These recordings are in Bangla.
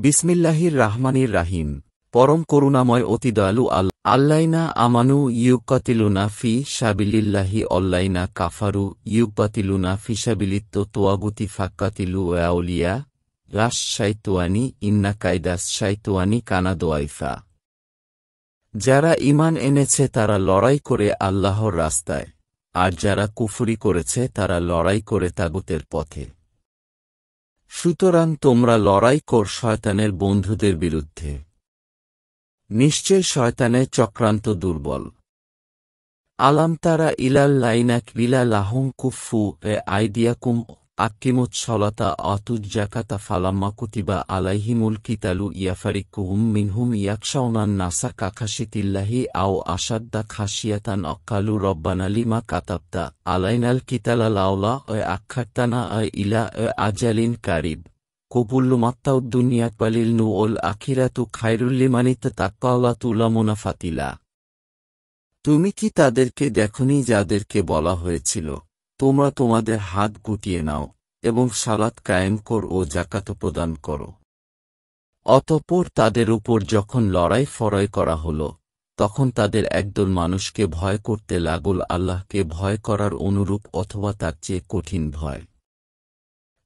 বিসমিল্লাহির রাহমানির রাহিম। পরম করুণাময় অতি দয়ালু আল্লাইনা আমানু ইউকাতিলুনা ফি সাবিলিল্লাহি অল্লাইনা কাফারু ইউকাতিলুনা ফি সাবিলিত তোয়াগুতি ফাক্কাতিলু আউলিয়া রাস শাইতুয়ানি ইন্না কাইদাস শাইতুয়ানি কানা দোয়াইফা। যারা ঈমান এনেছে তারা লড়াই করে আল্লাহর রাস্তায়, আর যারা কুফরি করেছে তারা লড়াই করে তাগুতের পথে। সুতরাং তোমরা লড়াই কর শয়তানের বন্ধুদের বিরুদ্ধে। নিশ্চয় শয়তানের চক্রান্ত দুর্বল। আলাম তারা ইলাল্লাইনা কিলা লাহুম কুফু এ আইদিয়াকুম আকিমুত সলাতা আতুজ জাকাতা ফালাম্মা কুতিবা আলাইহিমুল কিতালু ইয়াফারিকুহুম মিনহুম ইয়াকশাউনান নাসা কাখাশিতিল্লাহি আও আসাদ্দা খাশিয়াতান অক্কালু রব্বানা লিমা কাতাবতা আলাইনাল কিতালা লাউলা এ আখারতানা ইলা আজালিন কারিব কবুল্লুমাত্তাউদ দুনিয়া পালিল নু ওল আখিরাতু খায়রুল্লিমানিত তাক্কাওয়াতুলা মুনাফাতিলা। তুমি কি তাদেরকে দেখনি যাদেরকে বলা হয়েছিল, তোমরা তোমাদের হাত গুটিয়ে নাও এবং সালাত কায়েম কর ও জাকাত প্রদান করো? অতঃপর তাদের উপর যখন লড়াই ফরয় করা হল, তখন তাদের একদল মানুষকে ভয় করতে লাগল আল্লাহকে ভয় করার অনুরূপ অথবা তার চেয়ে কঠিন ভয়।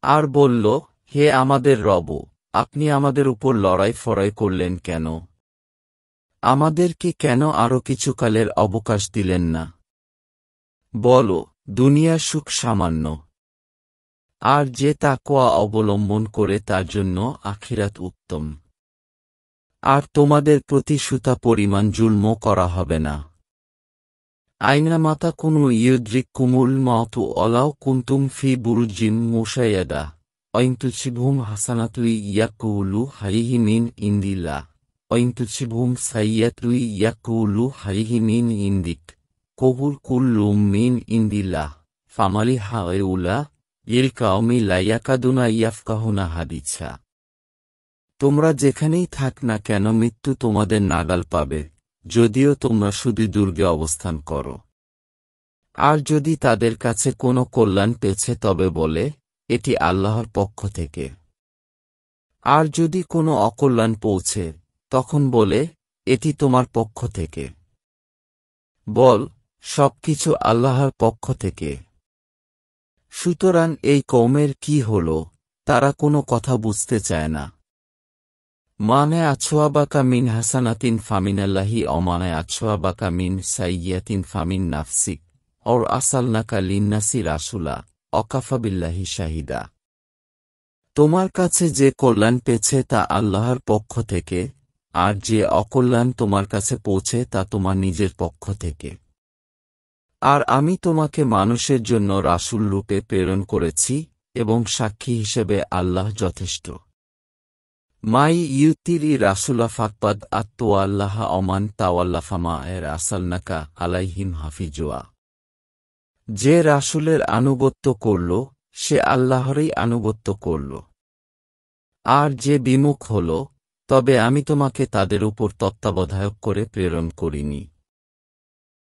আর বলল, হে আমাদের রব, আপনি আমাদের উপর লড়াই ফরয় করলেন কেন? আমাদেরকে কেন আরও কিছুকালের অবকাশ দিলেন না? বল, দুনিয়ার সুখ সামান্য, আর যে তাকওয়া অবলম্বন করে তার জন্য আখিরাত উত্তম। আর তোমাদের প্রতি সুতা পরিমাণ জুলমও করা হবে না। আইনা মাতা কুনু ইউদ্রিকুমুল মাউতু অলাও কুনতুম ফি বুরুজিম মুশাইয়াদা অইনতুসিবহুম হাসানাতুই ইয়াকুলু হাইহি মিন ইন্দিল্লাহ অইনতুসিবহুম সাইয়্যাতুই ইয়াকুলু হাইহি মিন ইন্দিক কবুল কুল্লুম মিন ইন্দিল্লাহ ফামালি হাউলা ইল কাওমি লা ইয়াকাদুনা ইয়াফকাহুনা হাদিসা। তোমরা যেখানেই থাক না কেন মৃত্যু তোমাদের নাগাল পাবে, যদিও তোমরা শুধু দুর্গে অবস্থান করো। আর যদি তাদের কাছে কোনো কল্যাণ পেয়েছে তবে বলে, এটি আল্লাহর পক্ষ থেকে। আর যদি কোনো অকল্যাণ পৌঁছে, তখন বলে, এটি তোমার পক্ষ থেকে। বল, সবকিছু আল্লাহর পক্ষ থেকে। সুতরাং এই কওমের কি হল, তারা কোনো কথা বুঝতে চায় না। মানে আছোয়াবাকা মিন হাসানাতিন ফামিনাল্লাহি অমানে আছোয়াবাকা মিন সাইয়্যাতিন ফামিন নাফসিক অর আসালনাকা লিন্নাসি রাসুলা অকাফাবিল্লাহি শাহিদা। তোমার কাছে যে কল্যাণ পেয়েছে তা আল্লাহর পক্ষ থেকে, আর যে অকল্যাণ তোমার কাছে পৌঁছে তা তোমার নিজের পক্ষ থেকে। আর আমি তোমাকে মানুষের জন্য রাসূল রূপে প্রেরণ করেছি, এবং সাক্ষী হিসেবে আল্লাহ যথেষ্ট। মাই ইউতিরি রাসুলা ফাকপাদ আত্মোয়াল্লাহ অমান তাওয়াল্লাফামা এর আসালনাকা আলাইহিম হাফিজুয়া। যে রাসূলের আনুগত্য করল, সে আল্লাহরই আনুগত্য করল। আর যে বিমুখ হল, তবে আমি তোমাকে তাদের উপর তত্ত্বাবধায়ক করে প্রেরণ করিনি।